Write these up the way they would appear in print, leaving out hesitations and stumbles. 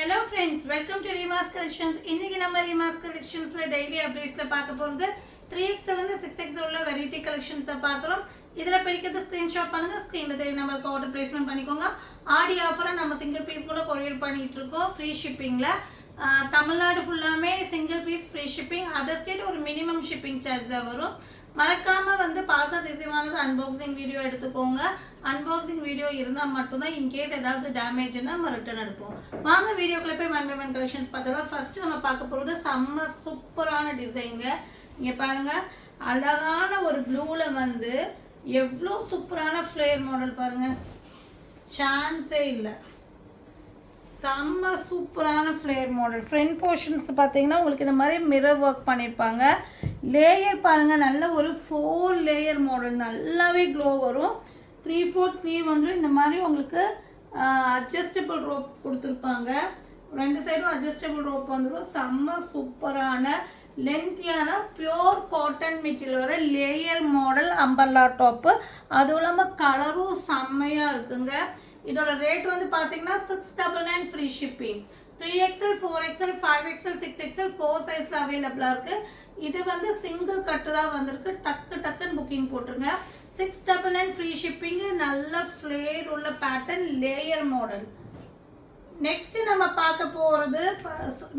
Hello friends, welcome to Reema's Collections. இன்னைக்கு நம்ம Reema's Collectionsல daily updatesல பார்க்க போறது 3XL and 6XL உள்ள variety collections பார்க்கறோம். இதல பிடிக்குது screenshot பண்ணுங்க. ஸ்கிரீன்ல தெரிய நம்பருக்கு ஆர்டர் பிளேஸ்மென்ட் பண்ணிக்கோங்க. ஆடி ஆஃபரா நம்ம சிங்கிள் பீஸ் கூட கொரியர் பண்ணிட்டு இருக்கோம் ஃப்ரீ ஷிப்பிங்ல. தமிழ்நாடு ஃபுல்லாமே single fees free shipping. Other state ஒரு மினிமம் ஷிப்பிங் சார்ஜ் தான் வரும். மறக்காம பார்சல் ரிசீவ் ஆனது அன்பாக்சிங் வீடியோ எடுத்துக்கோங்க. அன்பாக்சிங் வீடியோ இருந்தா மட்டும் தான் இன் கேஸ் ஏதாவது டேமேஜ்னா நம்ம ரிட்டர்ன் எடுப்போம். வாங்க வீடியோக்குள்ள போய் ஒன் பை ஒன் கலெக்ஷன்ஸ் பார்த்தலாம். ஃபர்ஸ்ட் நம்ம பார்க்க போறது செம்ம சூப்பரான டிசைன்ங்க. இங்க பாருங்க, அழகான ஒரு ப்ளூல எவ்வளோ சூப்பரான ஃப்ளேர் மாடல் பாருங்க, சான்ஸே இல்லை. செம்ம சூப்பரான ஃப்ளேர் மாடல். ஃப்ரண்ட் போர்ஷன்ஸ் பார்த்தீங்கன்னா உங்களுக்கு இந்த மாதிரி மிரர் ஒர்க் பண்ணியிருப்பாங்க. லேயர் பாருங்கள், நல்ல ஒரு 4 லேயர் மாடல், நல்லாவே க்ளோ வரும். 3/4 ஸ்லீவ் வந்துடும். இந்த மாதிரி உங்களுக்கு அட்ஜஸ்டபிள் ரோப் கொடுத்துருப்பாங்க. 2 சைடும் அட்ஜஸ்டபிள் ரோப் வந்துடும். செம்ம சூப்பரான லென்த்தியான பியோர் காட்டன் மெட்டீரியல் வர லேயர் மாடல் அம்பர்லா டாப்பு. அதுவும் இல்லாமல் கலரும் செம்மையாக இருக்குங்க. இதோட ரேட் பார்த்தீங்கன்னா 699 free shipping. 3XL 4XL 5XL 6XL 4 சைஸ்ல அவைலபிளாக இருக்குது. இது சிங்கிள் கட்டு தான் வந்திருக்கு. டக்குன்னு புக்கிங் போட்டுருங்க. 699 ஃப்ரீ ஷிப்பிங். நல்ல ஃப்ளேர் உள்ள பேட்டர்ன் லேயர் மாடல். நெக்ஸ்ட் நம்ம பார்க்க போகிறது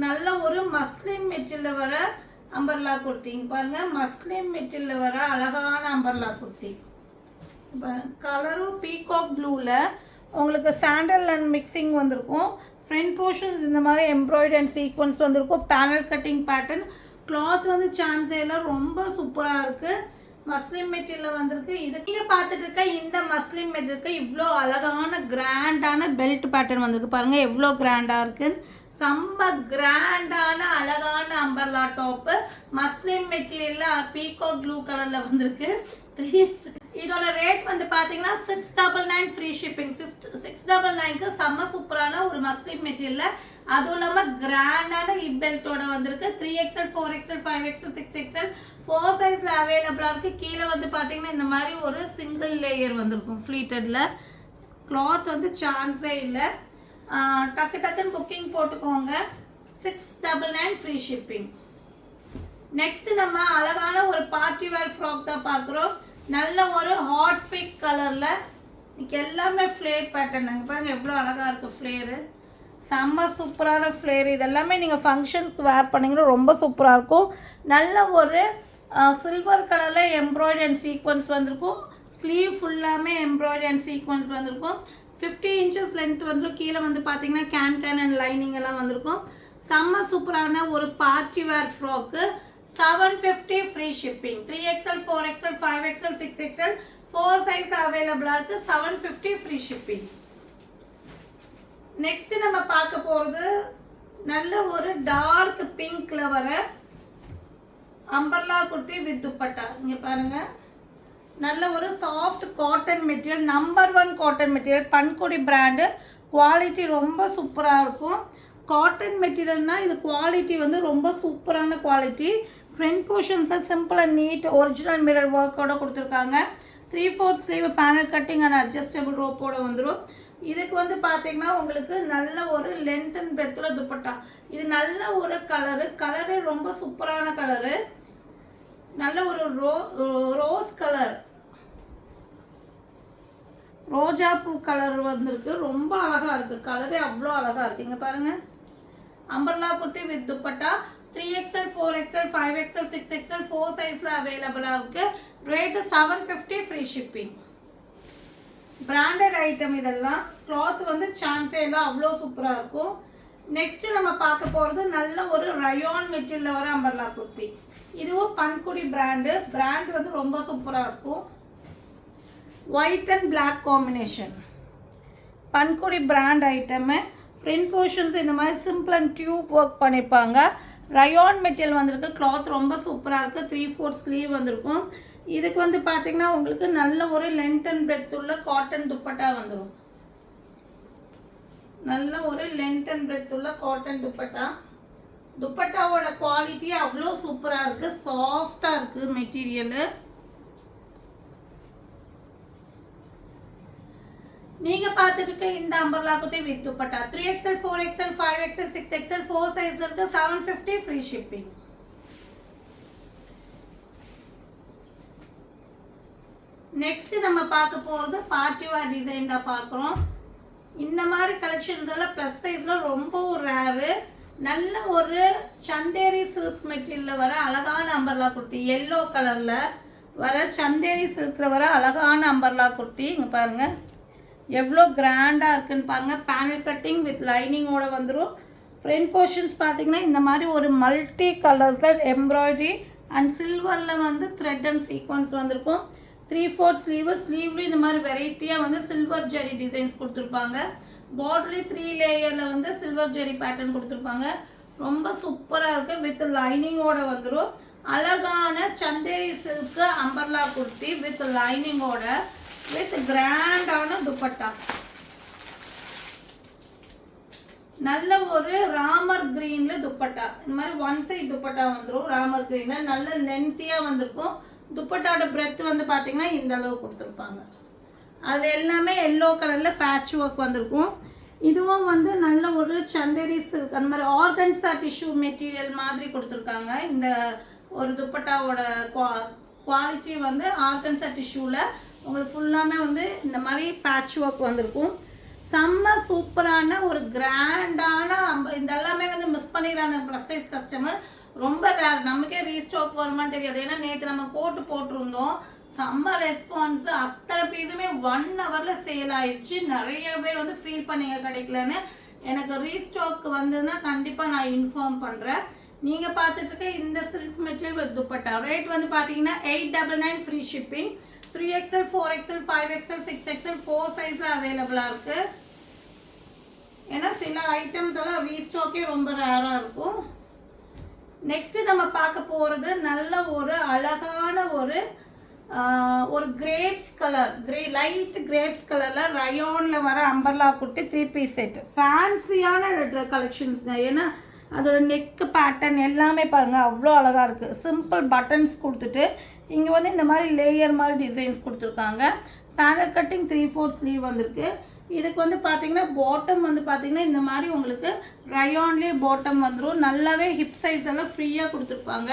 நல்ல ஒரு மஸ்லிம் மெட்டீரியல் வர அம்பர்லா குர்த்தி. பாருங்க, மஸ்லிம் மெட்டீரியல் வர அழகான அம்பர்லா குர்த்தி. கலரும் பீகாக் ப்ளூவில் உங்களுக்கு சாண்டல் அண்ட் மிக்சிங் வந்திருக்கும். ஃப்ரண்ட் போர்ஷன்ஸ் இந்த மாதிரி எம்ப்ராய்டரி அண்ட் சீக்வன்ஸ் வந்திருக்கும். Panel cutting pattern. கிளாத் சான்ஸே எல்லாம் ரொம்ப சூப்பராக இருக்குது. மஸ்லிம் மெட்டீரியல் வந்திருக்கு. இது நீங்கள் பார்த்துட்டு இருக்க இந்த மஸ்லிம் மெட்டீரியலுக்கு இவ்வளோ அழகான கிராண்டான பெல்ட் பேட்டர்ன் வந்திருக்கு. பாருங்கள் எவ்வளோ கிராண்டாக இருக்குது. செம்ம கிராண்டான அழகான அம்பர்லா டாப்பு. மஸ்லிம் மெட்டீரியலில் பீகாக் ப்ளூ கலரில் வந்திருக்கு. இதோட ரேட் பார்த்தீங்கன்னா 699 ஃப்ரீ ஷிப்பிங். 699க்கு செம்ம சூப்பரான ஒரு மஸ்லிம் மெட்டீரியல். அதுவும் இல்லாமல் கிராண்டான ஹிப் பெல்ட்டோட வந்திருக்கு. 3XL 4XL 5XL 6XL 4 சைஸ்ல அவைலபிளாக இருக்குது. கீழே பார்த்தீங்கன்னா இந்த மாதிரி ஒரு சிங்கிள் லேயர் வந்திருக்கும் ஃப்ளீட்டடில். கிளாத் சான்ஸே இல்லை. டக்குன்னு புக்கிங் போட்டுக்கோங்க. 699 ஃப்ரீ ஷிப்பிங். நெக்ஸ்ட் நம்ம அழகான ஒரு பார்ட்டி வேர் ஃப்ராக் தான் பார்க்குறோம். நல்ல ஒரு ஹாட் பிங்க் கலரில். இன்னைக்கு எல்லாமே ஃப்ளேர் பேட்டர்ன். நாங்கள் பாருங்கள் எவ்வளோ அழகாக இருக்குது ஃப்ளேரு. செம்ம சூப்பரான ஃப்ளேர். இதெல்லாமே நீங்கள் ஃபங்க்ஷன்ஸ்க்கு வேர் பண்ணிங்கன்னா ரொம்ப சூப்பராக இருக்கும். நல்ல ஒரு சில்வர் கலரில் எம்ப்ராய்டரி அண்ட் சீக்வன்ஸ் வந்திருக்கும். ஸ்லீவ் ஃபுல்லாமே எம்ப்ராய்டரி அண்ட் சீக்வன்ஸ் வந்திருக்கும். 50 இன்ச்சஸ் லென்த் வந்துடும். கீழே பார்த்தீங்கன்னா கேன் அண்ட் லைனிங் எல்லாம் வந்திருக்கும். செம்ம சூப்பரான ஒரு party wear frock. 750 free shipping. 3XL 4XL 5XL 6XL 4 size அவைலபிளாக இருக்குது. 750 ஃப்ரீ ஷிப்பிங். நெக்ஸ்ட் நம்ம பார்க்க போகிறது நல்ல ஒரு டார்க் பிங்க்ல வர அம்பர்லா குர்த்தி வித் துப்பட்டா. இங்கே பாருங்க, நல்ல ஒரு soft cotton material. Number 1 cotton material. Pankodi brand. Quality ரொம்ப சூப்பராக இருக்கும். காட்டன் மெட்டீரியல்னால் இது குவாலிட்டி ரொம்ப சூப்பரான குவாலிட்டி. ஃப்ரண்ட் போர்ஷன்ஸில் simple and neat original mirror ஒர்க்கோடு கொடுத்துருக்காங்க. 3/4 sleeve panel cutting and adjustable ரோப்போடு வந்துடும். இதுக்கு பார்த்தீங்கன்னா உங்களுக்கு நல்ல ஒரு லென்த் அண்ட் பிரெத்தில் துப்பட்டா. இது நல்ல ஒரு கலரு ரொம்ப சூப்பரான கலரு. நல்ல ஒரு ரோஸ் கலர், ரோஜா பூ கலர் வந்திருக்கு. ரொம்ப அழகாக இருக்குது. கலரே அவ்வளோ அழகாக இருக்குது. இங்கே பாருங்கள், umbrella kurti with dupatta. 3XL 4XL 5XL 6XL 4 சைஸில் அவைலபிளாக இருக்குது. Rate 750 free shipping. Branded item இதெல்லாம். கிளாத் சான்ஸே இல்லை, அவ்வளோ சூப்பராக இருக்கும். நெக்ஸ்ட் நம்ம பார்க்க போகிறது நல்ல ஒரு ரயான் மெட்டீரியல் வர அம்பர்லா குர்த்தி. இதுவும் பன்குடி பிராண்டு. பிராண்ட் ரொம்ப சூப்பராக இருக்கும். White and black combination. Pankudi brand item. Front portions இந்த மாதிரி சிம்பிள் அண்ட் டியூப் ஒர்க் பண்ணியிருப்பாங்க. ரயான் மெட்டீரியல் வந்திருக்கு. கிளாத் ரொம்ப சூப்பராக இருக்குது. 3/4 ஸ்லீவ் வந்திருக்கும். இதுக்கு பார்த்தீங்கன்னா உங்களுக்கு நல்ல ஒரு லென்த் அண்ட் பிரெத் உள்ள காட்டன் துப்பட்டா வந்துடும். நல்ல ஒரு லென்த் அண்ட் பிரெத் உள்ள காட்டன் துப்பட்டா. துப்பட்டாவோட குவாலிட்டி அவ்வளோ சூப்பராக இருக்குது. சாஃப்டாக இருக்குது மெட்டீரியலு. நீங்கள் பார்த்துட்டு இருக்க இந்த umbrella kurti with dupatta 3XL 4XL 5XL 6XL 4 சைஸ்ல இருக்கு 750 ஃப்ரீ ஷிப்பிங். நெக்ஸ்ட் நம்ம பார்க்க போகிறது பார்ட்டி வேர் டிசைன் தான் பார்க்குறோம். இந்த மாதிரி கலெக்ஷன்ஸ் எல்லாம் ப்ளஸ் சைஸில் ரொம்ப ரேரு. நல்ல ஒரு சந்தேரி சில்க் மெட்டீரியலில் வர அழகான அம்பர்லா குர்த்தி, எல்லோ கலரில் வர சந்தேரி சில்கில் வர அழகான அம்பர்லா குர்த்தி. இங்கே பாருங்கள் எவ்வளோ கிராண்டாக இருக்குன்னு பாருங்கள். பேனல் கட்டிங் வித் லைனிங்கோடு வந்துடும். ஃப்ரண்ட் போர்ஷன்ஸ் பார்த்தீங்கன்னா இந்த மாதிரி ஒரு மல்டி கலர்ஸில் எம்ப்ராய்டரி அண்ட் சில்வரில் வந்து த்ரெட் அண்ட் சீக்வன்ஸ் வந்திருக்கும். 3/4 ஸ்லீவ்லேயும் இந்த மாதிரி வெரைட்டியாக வந்து சில்வர் ஜெரி டிசைன்ஸ் கொடுத்துருப்பாங்க. பார்டர்லேயும் 3 லேயரில் வந்து சில்வர் ஜெரி பேட்டர்ன் கொடுத்துருப்பாங்க. ரொம்ப சூப்பராக இருக்குது. வித் லைனிங்கோட வந்துடும். அழகான Chanderi silk umbrella kurti with லைனிங்கோட வித் கிராண்டான துப்பட்டா. நல்ல ஒரு ராமர் கிரீன்ல துப்பட்டா. இந்த மாதிரி ஒன் சைட் துப்பட்டா வந்துடும். ராமர் கிரீன்ல நல்ல லென்த்தியாக வந்திருக்கும். துப்பட்டாவோட பிரெத் வந்து பார்த்தீங்கன்னா இந்த அளவு கொடுத்துருப்பாங்க. அது எல்லாமே எல்லோ கலரில் பேட்ச் ஒர்க் வந்திருக்கும். இதுவும் வந்து நல்ல ஒரு சந்தேரி சில்க் அந்த மாதிரி ஆர்கன்ஸா டிஷ்யூ மெட்டீரியல் மாதிரி கொடுத்துருக்காங்க. இந்த ஒரு துப்பட்டாவோட குவாலிட்டி வந்து ஆர்கன்ஸா டிஷ்யூவில் உங்களுக்கு ஃபுல்லாமே வந்து இந்த மாதிரி பேட்ச் ஒர்க் வந்திருக்கும். செம்ம சூப்பரான ஒரு கிராண்டான இந்த எல்லாமே வந்து மிஸ் பண்ணிடுறாங்க ப்ளஸ் சைஸ் கஸ்டமர். ரொம்ப ரேர். நமக்கே ரீஸ்டாக் வருமானு தெரியாது. ஏன்னா நேற்று நம்ம போட்டிருந்தோம். செம்ம ரெஸ்பான்ஸ். அத்தனை பீஸுமே 1 ஹவரில் சேல் ஆயிடுச்சு. நிறைய பேர் வந்து ஃபீல் பண்ணீங்க கிடைக்கலன்னு. எனக்கு ரீஸ்டாக் வந்ததுன்னா கண்டிப்பாக நான் இன்ஃபார்ம் பண்ணுறேன். நீங்கள் பார்த்துட்டு இருக்க இந்த silk material with dupatta rate வந்து பார்த்தீங்கன்னா 899 free shipping. 3XL 4XL 5XL 6XL 4 சைஸில் அவைலபிளாக இருக்குது. ஏன்னா சில ஐட்டம்ஸ் எல்லாம் ரீஸ்டாக்கே ரொம்ப ரேராக இருக்கும். நெக்ஸ்ட் நம்ம பார்க்க போகிறது நல்ல ஒரு அழகான ஒரு கிரேப்ஸ் கலர், லைட் கிரேப்ஸ் கலரில் ரயோனில் வர அம்பர்லா குர்த்தி 3 பீஸ் செட். ஃபேன்சியான கலெக்ஷன்ஸ்ங்க. ஏன்னா அதோட நெக்கு பேட்டர்ன் எல்லாமே பாருங்கள் அவ்வளோ அழகாக இருக்குது. சிம்பிள் பட்டன்ஸ் கொடுத்துட்டு இங்கே வந்து இந்த மாதிரி லேயர் மாதிரி டிசைன்ஸ் கொடுத்துருக்காங்க. பேனல் கட்டிங் 3/4 ஸ்லீவ் வந்திருக்கு. இதுக்கு வந்து பார்த்தீங்கன்னா பாட்டம் வந்து பார்த்தீங்கன்னா இந்த மாதிரி உங்களுக்கு ரயான்லேயே பாட்டம் வந்துடும். நல்லாவே ஹிப் சைஸ் எல்லாம் ஃப்ரீயாக கொடுத்துருப்பாங்க.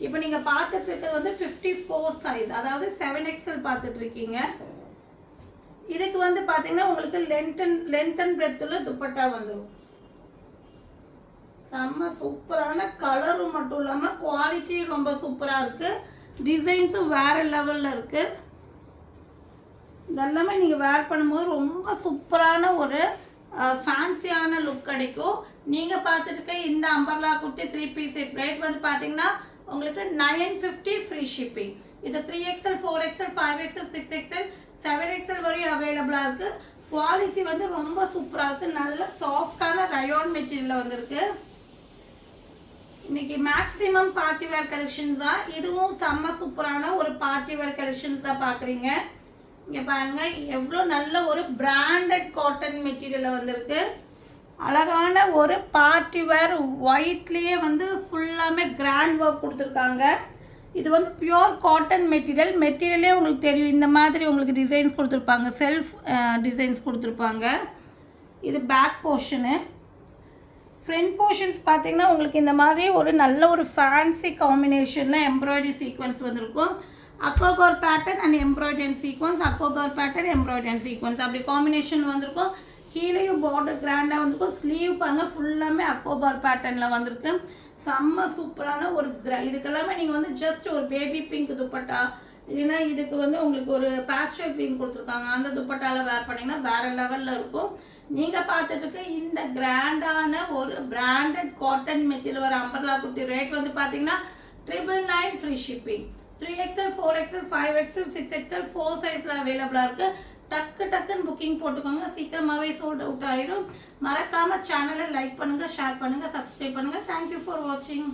இப்போ நீங்கள் பார்த்துட்டு இருக்கிறது வந்து 54 சைஸ், அதாவது 7XL பார்த்துட்டு இருக்கீங்க. இதுக்கு வந்து பார்த்தீங்கன்னா உங்களுக்கு லென்த் அண்ட் பிரெத்தில் துப்பட்டா வந்துடும். செம்ம சூப்பரான கலரும் மட்டும் இல்லாமல் குவாலிட்டி ரொம்ப சூப்பராக இருக்குது. டிசைன்ஸும் வேறு லெவலில் இருக்குது. இதெல்லாமே நீங்கள் வேர் பண்ணும்போது ரொம்ப சூப்பரான ஒரு ஃபேன்சியான லுக் கிடைக்கும். நீங்கள் பார்த்துட்டு இருக்க இந்த umbrella kurti 3 piece set rate வந்து பார்த்தீங்கன்னா உங்களுக்கு 950 ஃப்ரீ ஷிப்பிங். இது 3XL 4XL 5XL 6XL 7XL வரையும் அவைலபிளாக இருக்குது. குவாலிட்டி வந்து ரொம்ப சூப்பராக இருக்குது. நல்ல சாஃப்டான ரயோன் மெட்டீரியலில் வந்திருக்கு. இன்னைக்கு மேக்ஸிமம் பார்ட்டி வேர் கலெக்ஷன்ஸ் தான். இதுவும் செம்ம சூப்பரான ஒரு பார்ட்டி வேர் கலெக்ஷன்ஸ் தான் பார்க்குறீங்க. இங்கே பாருங்கள் எவ்வளோ நல்ல ஒரு பிராண்டட் காட்டன் மெட்டீரியலில் வந்திருக்கு. அழகான ஒரு பார்ட்டி வேர் ஒயிட்லேயே வந்து ஃபுல்லாமே கிராண்ட் ஒர்க் கொடுத்துருக்காங்க. இது வந்து பியோர் காட்டன் மெட்டீரியலே உங்களுக்கு தெரியும். இந்த மாதிரி உங்களுக்கு டிசைன்ஸ் கொடுத்துருப்பாங்க. செல்ஃப் டிசைன்ஸ் கொடுத்துருப்பாங்க. இது பேக் போர்ஷனு. ஃப்ரண்ட் போர்ஷன்ஸ் பார்த்தீங்கன்னா உங்களுக்கு இந்த மாதிரி ஒரு நல்ல ஒரு ஃபேன்சி காம்பினேஷனில் எம்ப்ராய்டரி சீக்வன்ஸ் வந்திருக்கும். அக்கோபார் pattern and embroidery and sequins, அக்கோபார் பேட்டர்ன் எம்ப்ராய்டரி அண்ட் சீக்வன்ஸ் அப்படி காம்பினேஷன் வந்திருக்கும். கீழேயும் பார்டர் கிராண்டாக வந்திருக்கும். ஸ்லீவ் பாருங்கள் ஃபுல்லாமே அக்கோபார் பேட்டர்னில் வந்திருக்கு. செம்ம சூப்பரான ஒரு இதுக்கெல்லாமே நீங்கள் வந்து ஜஸ்ட் ஒரு பேபி பிங்க் துப்பட்டா இல்லைன்னா இதுக்கு வந்து உங்களுக்கு ஒரு பாஸ்டர் க்ரீன் கொடுத்துருக்காங்க. அந்த துப்பட்டாவில் வேர் பண்ணிங்கன்னா வேறு லெவலில் இருக்கும். நீங்கள் பார்த்துட்டு இருக்க இந்த கிராண்டான ஒரு பிராண்டட் காட்டன் மெட்டீரியல் வர அம்பர்லா குர்த்தி ரேட் வந்து பார்த்தீங்கன்னா 999 free shipping. 3XL 4XL 5XL 6XL 4 சைஸில் அவைலபிளாக இருக்குது. டக்குன்னு புக்கிங் போட்டுக்கோங்க. சீக்கிரமாகவே சோல்ட் அவுட் ஆயிடும். மறக்காமல் சேனலை லைக் பண்ணுங்கள், ஷேர் பண்ணுங்கள், சப்ஸ்கிரைப் பண்ணுங்கள். தேங்க்யூ ஃபார் வாட்சிங்.